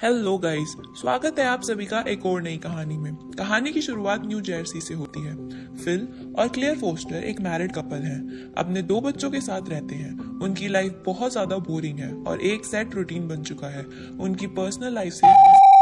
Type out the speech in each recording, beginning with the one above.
Hello guys, स्वागत है आप सभी का एक और नई कहानी में। कहानी की शुरुआत न्यू जर्सी से होती है। फिल और क्लेयर फोस्टर एक मैरिड कपल हैं, अपने 2 बच्चों के साथ रहते हैं। उनकी लाइफ बहुत ज्यादा बोरिंग है और एक सेट रूटीन बन चुका है। उनकी पर्सनल लाइफ से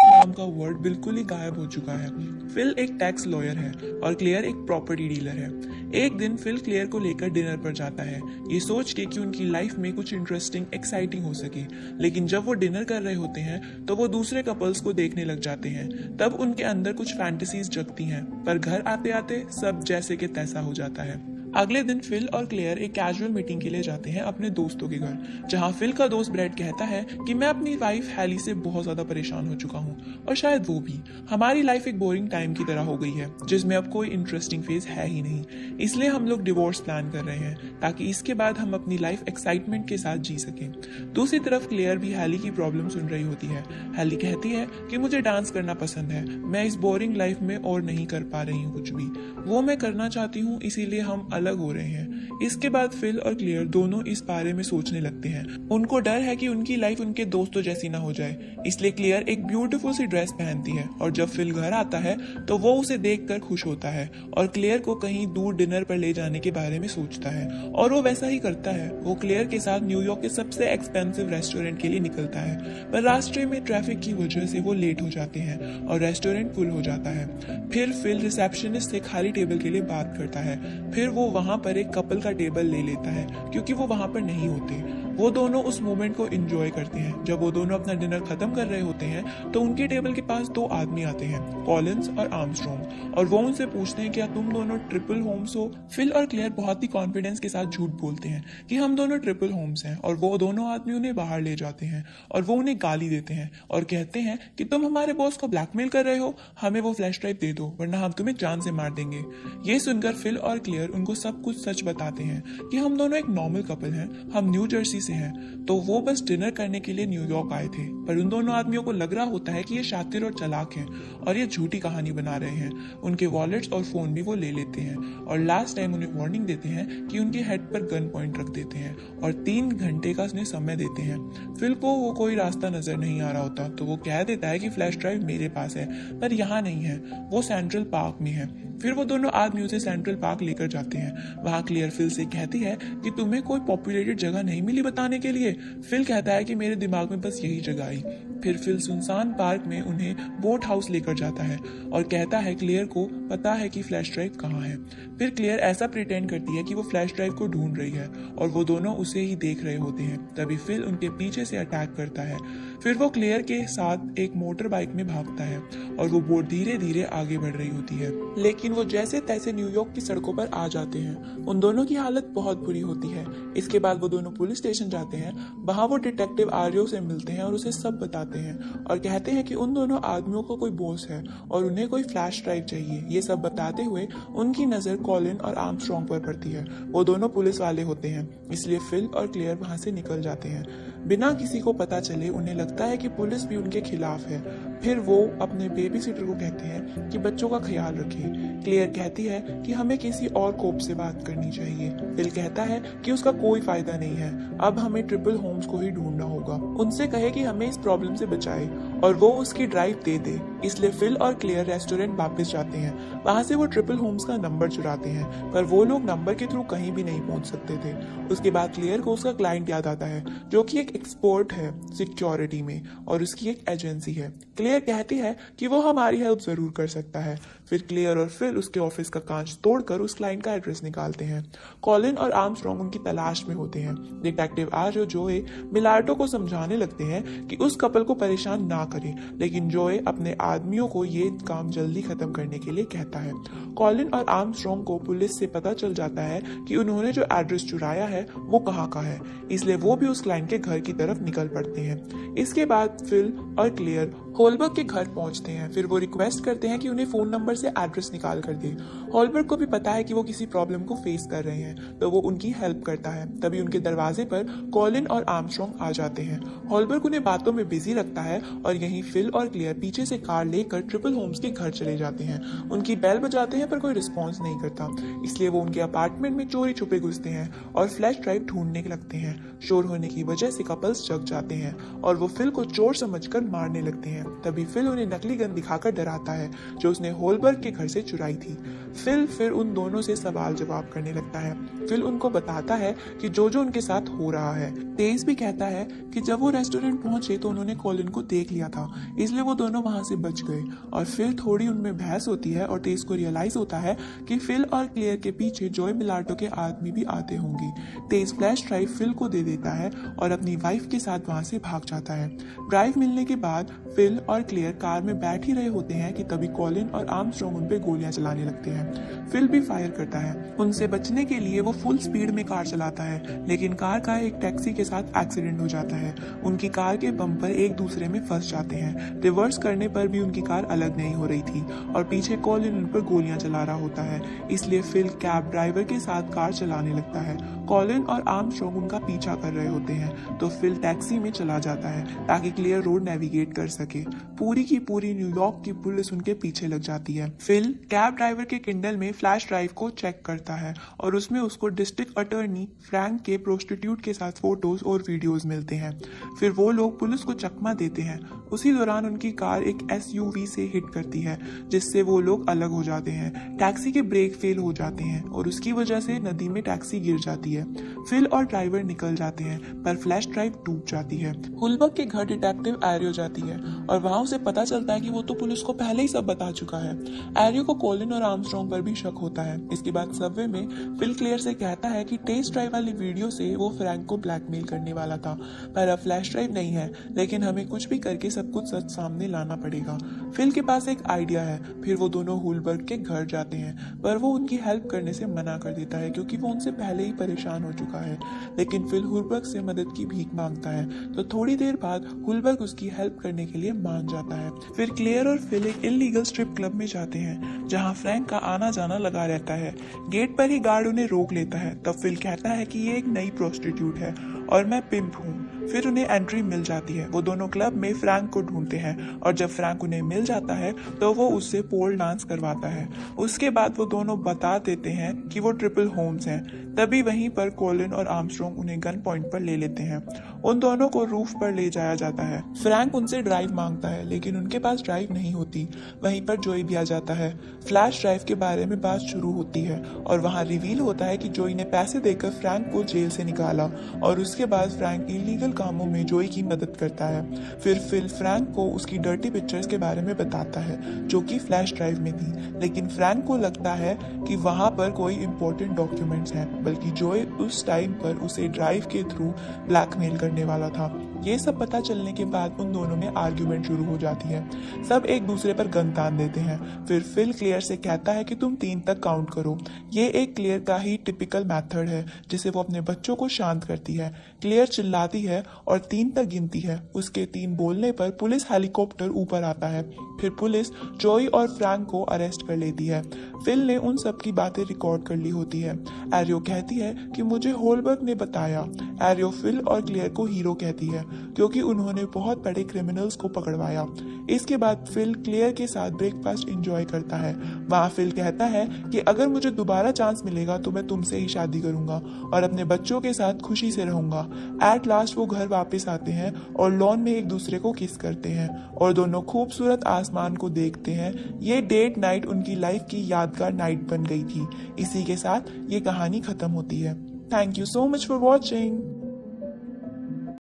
नाम का वर्ड बिल्कुल ही गायब हो चुका है। फिल एक टैक्स लॉयर है और क्लेयर एक प्रॉपर्टी डीलर है। एक दिन फिल क्लेयर को लेकर डिनर पर जाता है, ये सोच के कि उनकी लाइफ में कुछ इंटरेस्टिंग एक्साइटिंग हो सके। लेकिन जब वो डिनर कर रहे होते हैं तो वो दूसरे कपल्स को देखने लग जाते हैं। तब उनके अंदर कुछ फैंटेसीज जगती हैं, पर घर आते आते सब जैसे के तैसा हो जाता है। अगले दिन फिल और क्लेयर एक कैजुअल मीटिंग के लिए जाते हैं अपने दोस्तों के घर, जहां फिल का दोस्त ब्रैड कहता है कि मैं अपनी वाइफ हैली से बहुत ज्यादा परेशान हो चुका हूं और शायद वो भी। हमारी लाइफ एक बोरिंग टाइम की तरह हो गई है जिसमें अब कोई इंटरेस्टिंग फेज है ही नहीं, इसलिए हम लोग डिवोर्स प्लान कर रहे हैं ताकि इसके बाद हम अपनी लाइफ एक्साइटमेंट के साथ जी सकें। दूसरी तरफ क्लेयर भी हैली की प्रॉब्लम सुन रही होती है। हैली कहती है कि मुझे डांस करना पसंद है, मैं इस बोरिंग लाइफ में और नहीं कर पा रही हूँ कुछ भी, वो मैं करना चाहती हूँ, इसीलिए हम अलग हो रहे हैं। इसके बाद फिल और क्लेयर दोनों इस बारे में सोचने लगते हैं। उनको डर है कि उनकी लाइफ उनके दोस्तों जैसी ना हो जाए, इसलिए क्लेयर एक ब्यूटीफुल सी ड्रेस पहनती है और जब फिल घर आता है तो वो उसे देखकर खुश होता है और क्लेयर को कहीं दूर डिनर पर ले जाने के बारे में सोचता है और वो वैसा ही करता है। वो क्लेयर के साथ न्यूयॉर्क के सबसे एक्सपेंसिव रेस्टोरेंट के लिए निकलता है, पर रास्ते में ट्रैफिक की वजह से वो लेट हो जाते हैं और रेस्टोरेंट फुल हो जाता है। फिर फिल रिसेप्शनिस्ट से खाली टेबल के लिए बात करता है। फिर वो वहां पर एक कपल का टेबल ले लेता है क्योंकि वो वहां पर नहीं होते। वो दोनों उस मोमेंट को एंजॉय करते हैं। जब वो दोनों अपना डिनर खत्म कर रहे होते हैं तो उनके टेबल के पास 2 आदमी आते हैं, कॉलिंस और आर्मस्ट्रॉन्ग, और वो उनसे पूछते हैं क्या तुम दोनों ट्रिपल होम्स हो। फिल और क्लेयर बहुत ही कॉन्फिडेंस के साथ झूठ बोलते हैं कि हम दोनों ट्रिपल होम्स हैं और वो दोनों आदमी उन्हें बाहर ले जाते हैं और वो उन्हें गाली देते हैं और कहते हैं कि तुम हमारे बॉस को ब्लैकमेल कर रहे हो, हमें वो फ्लैश ड्राइव दे दो वरना हम तुम्हें जान से मार देंगे। ये सुनकर फिल और क्लेयर उनको सब कुछ सच बताते हैं कि हम दोनों एक नॉर्मल कपल हैं, हम न्यू जर्सी से हैं, तो वो बस डिनर करने के लिए न्यूयॉर्क आए थे। पर उन दोनों आदमियों को लग रहा होता है कि ये शातिर और चालाक हैं और ये झूठी कहानी बना रहे हैं। उनके वॉलेट्स और फोन भी वो ले लेते हैं और लास्ट टाइम उन्हें वार्निंग देते हैं कि उनके हेड पर गन पॉइंट रख देते हैं और 3 घंटे का उन्हें समय देते हैं। फिल को वो कोई रास्ता नजर नहीं आ रहा होता तो वो कह देता है कि फ्लैश ड्राइव मेरे पास है, पर यहाँ नहीं है, वो सेंट्रल पार्क में है। फिर वो दोनों आदमी उसे सेंट्रल पार्क लेकर जाते हैं। वहाँ क्लियर फिल से कहती है कि तुम्हें कोई पॉपुलेटेड जगह नहीं मिली बताने के लिए। फिल कहता है कि मेरे दिमाग में बस यही जगह आई। फिर फिल सुनसान पार्क में उन्हें बोट हाउस लेकर जाता है और कहता है क्लियर को पता है कि फ्लैश ड्राइव कहाँ है। फिर क्लियर ऐसा प्रिटेंड करती है कि वो फ्लैश ड्राइव को ढूंढ रही है और वो दोनों उसे ही देख रहे होते हैं। तभी फिल उनके पीछे से अटैक करता है। फिर वो क्लियर के साथ एक मोटर बाइक में भागता है और वो बोट धीरे धीरे आगे बढ़ रही होती है, लेकिन वो जैसे तैसे न्यूयॉर्क की सड़कों पर आ जाते हैं। उन दोनों की हालत बहुत बुरी होती है। इसके बाद वो दोनों पुलिस स्टेशन जाते हैं। वहाँ वो डिटेक्टिव आर्यो से मिलते हैं और उसे सब बताते हैं और कहते हैं कि उन दोनों आदमियों को कोई बॉस है और उन्हें कोई फ्लैश ड्राइव चाहिए। ये सब बताते हुए उनकी नजर कॉलिन और आर्मस्ट्रॉन्ग पर पड़ती है। वो दोनों पुलिस वाले होते हैं, इसलिए फिल और क्लेयर वहां से निकल जाते हैं। बिना किसी को पता चले उन्हें लगता है कि पुलिस भी उनके खिलाफ है। फिर वो अपने बेबी सिटर को कहते हैं कि बच्चों का ख्याल रखें। क्लेयर कहती है कि हमें किसी और कोप से बात करनी चाहिए। फिल कहता है कि उसका कोई फायदा नहीं है, अब हमें ट्रिपल होम्स को ही ढूंढना होगा, उनसे कहे कि हमें इस प्रॉब्लम से बचाए और वो उसकी ड्राइव दे दे। इसलिए फिल और क्लेयर रेस्टोरेंट वापस जाते हैं। वहां से वो ट्रिपल होम्स का नंबर चुराते हैं, पर वो लोग नंबर के थ्रू कहीं भी नहीं पहुंच सकते थे। उसके बाद क्लेयर को उसका क्लाइंट याद आता है जो कि एक एक्सपर्ट है सिक्योरिटी में और उसकी एक एजेंसी है। क्लेयर कहती है कि वो हमारी हेल्प जरूर कर सकता है। फिर क्लेयर और फिल उसके ऑफिस का कांच तोड़कर उस क्लाइंट का एड्रेस निकालते हैं। कॉलिन और आर्मस्ट्रॉन्ग उनकी तलाश में होते हैं। डिटेक्टिव आर्यो जोए मिलार्टो को समझाने लगते हैं कि उस कपल को परेशान ना करे, लेकिन जोए अपने आदमियों को ये काम जल्दी खत्म करने के लिए कहता है। कॉलिन और आर्मस्ट्रॉन्ग को पुलिस से पता चल जाता है कि उन्होंने जो एड्रेस चुराया है वो कहाँ का है, इसलिए वो भी उस क्लाइंट के घर की तरफ निकल पड़ते हैं। इसके बाद फिल और क्लेयर होलबर्ग के घर पहुंचते हैं। फिर वो रिक्वेस्ट करते हैं कि उन्हें फोन नंबर से एड्रेस निकाल कर दे। होलबर्ग को भी पता है कि वो किसी प्रॉब्लम को फेस कर रहे हैं, तो वो उनकी हेल्प करता है। तभी उनके दरवाजे पर कॉलिन और आर्मस्ट्रॉन्ग आ जाते हैं। होलबर्ग उन्हें बातों में बिजी रखता है और यहीं फिल और क्लेयर पीछे से कार लेकर ट्रिपल होम्स के घर चले जाते हैं। उनकी बेल बजाते हैं पर कोई रिस्पॉन्स नहीं करता, इसलिए वो उनके अपार्टमेंट में चोरी छुपे घुसते हैं और फ्लैश ड्राइव ढूंढने लगते हैं। शोर होने की वजह से कपल्स जग जाते हैं और वो फिल को चोर समझकर मारने लगते हैं। तभी फिल उन्हें नकली गन दिखाकर डराता है जो उसने होलबर्ग के घर से चुराई थी। फिल फिर उन दोनों से सवाल जवाब करने लगता है। फिल उनको बताता है कि जो उनके साथ हो रहा है। तेज भी कहता है कि जब वो रेस्टोरेंट पहुंचे तो उन्होंने कॉलिन को देख लिया था, इसलिए वो दोनों वहां से बच गए। और फिर थोड़ी उनमें बहस होती है और तेज को रियलाइज होता है कि फिल और क्लेयर के पीछे जॉय मिलार्टो के आदमी भी आते होंगे। तेज फ्लैश ड्राइव फिल को दे देता है और अपनी वाइफ के साथ वहां से भाग जाता है। ड्राइव मिलने के बाद फिल और क्लेयर कार में बैठ ही रहे होते हैं कि तभी कॉलिन और आर्मस्ट्रॉन्ग उन पे गोलियां चलाने लगते हैं। फिल भी फायर करता है। उनसे बचने के लिए वो फुल स्पीड में कार चलाता है, लेकिन कार का एक टैक्सी के साथ एक्सीडेंट हो जाता है। उनकी कार के बम्पर एक दूसरे में फंस जाते हैं। रिवर्स करने पर भी उनकी कार अलग नहीं हो रही थी और पीछे कॉलिन उन पर गोलियां चला रहा होता है, इसलिए फिल कैब ड्राइवर के साथ कार चलाने लगता है। कॉलिन और आर्मस्ट्रॉन्ग उनका पीछा कर रहे होते हैं, तो फिल टैक्सी में चला जाता है ताकि क्लियर रोड नेविगेट कर सके। पूरी की पूरी न्यूयॉर्क की पुलिस उनके पीछे लग जाती है। फिल कैब ड्राइवर के किंडल में फ्लैश ड्राइव को चेक करता है और उसमें उसको डिस्ट्रिक्ट अटॉर्नी फ्रैंक के प्रोस्टिट्यूट के साथ फोटोज और वीडियोस मिलते हैं। फिर वो लोग पुलिस को चकमा देते हैं। उसी दौरान उनकी कार एक SUV से हिट करती है, जिससे वो लोग अलग हो जाते हैं। टैक्सी के ब्रेक फेल हो जाते हैं और उसकी वजह से नदी में टैक्सी गिर जाती है। फिल और ड्राइवर निकल जाते हैं पर फ्लैश ड्राइव डूब जाती है। होलबर्ग के घर डिटेक्टिव एरियो जाती है और वहां उसे पता चलता है कि वो तो पुलिस को पहले ही सब बता चुका है। एरियो को कॉलिन और आर्मस्ट्रॉन्ग पर भी शक होता है। इसके बाद सबवे में फिल क्लियर से कहता है कि टेस्ट ड्राइव वाली वीडियो से वो फ्रैंक को ब्लैकमेल करने वाला था, पर अब फ्लैश ड्राइव नहीं है, लेकिन हमें कुछ भी करके सब कुछ सच सामने लाना पड़ेगा। फिल के पास एक आइडिया है। फिर वो दोनों होलबर्ग के घर जाते हैं, पर वो उनकी हेल्प करने से मना कर देता है क्योंकि वो उनसे पहले ही परेशान हो चुका है। लेकिन फिल होलबर्ग से मदद की भीख मांगता है, तो थोड़ी देर बाद होलबर्ग उसकी हेल्प करने के लिए मान जाता है। फिर क्लेयर और फिल एक इल्लीगल स्ट्रिप क्लब में जाते हैं जहां फ्रैंक का आना जाना लगा रहता है। गेट पर ही गार्ड उन्हें रोक लेता है। तब फिल कहता है कि ये एक नई प्रोस्टिट्यूट है और मैं पिंप हूँ। फिर उन्हें एंट्री मिल जाती है। वो दोनों क्लब में फ्रैंक को ढूंढते हैं और जब फ्रैंक उन्हें मिल जाता है तो वो उससे पोल डांस करवाता है। उसके बाद वो दोनों बता देते हैं कि वो ट्रिपल होम्स हैं। तभी वहीं पर कॉलिन और आर्मस्ट्रॉन्ग उन्हें गन पॉइंट पर ले लेते हैं। उन दोनों को रूफ पर ले जाया जाता है। फ्रैंक उनसे ड्राइव मांगता है, लेकिन उनके पास ड्राइव नहीं होती। वहीं पर जोई भी आ जाता है। फ्लैश ड्राइव के बारे में बात शुरू होती है और वहां रिवील होता है कि जोई ने पैसे देकर फ्रैंक को जेल से निकाला और उसके बाद फ्रैंक इलीगल कामों में जोई की मदद करता है। फिर फिल फ्रैंक को उसकी डर्टी पिक्चर्स के बारे में बताता है जो कि फ्लैश ड्राइव में थी, लेकिन फ्रैंक को लगता है कि वहां पर कोई इंपॉर्टेंट डॉक्यूमेंट्स हैं, बल्कि जोई उस टाइम पर उसे ड्राइव के थ्रू ब्लैकमेल करने वाला था। ये सब पता चलने के बाद उन दोनों में आर्ग्यूमेंट शुरू हो जाती है। सब एक दूसरे पर गन तान देते हैं। फिर फिल क्लियर से कहता है कि तुम 3 तक काउंट करो। ये एक क्लियर का ही टिपिकल मेथड है जिसे वो अपने बच्चों को शांत करती है। क्लियर चिल्लाती है और 3 तक गिनती है। उसके 3 बोलने पर पुलिस हेलीकॉप्टर ऊपर आता है। फिर पुलिस जोई और फ्रैंक को अरेस्ट कर लेती है। फिल ने उन सब की बातें रिकॉर्ड कर ली होती है। एरियो कहती है कि मुझे होलबर्ग ने बताया। एरियो फिल और क्लियर को हीरो कहती है क्योंकि उन्होंने बहुत बड़े क्रिमिनल्स को पकड़वाया। इसके बाद फिल क्लियर के साथ ब्रेकफास्ट एंजॉय करता है। वहाँ फिल कहता है कि अगर मुझे दोबारा चांस मिलेगा तो मैं तुमसे ही शादी करूंगा और अपने बच्चों के साथ खुशी से रहूंगा। एट लास्ट वो घर वापस आते हैं और लॉन में एक दूसरे को किस करते हैं और दोनों खूबसूरत आसमान को देखते हैं। ये डेट नाइट उनकी लाइफ की यादगार नाइट बन गई थी। इसी के साथ ये कहानी खत्म होती है। Thank you so much for watching.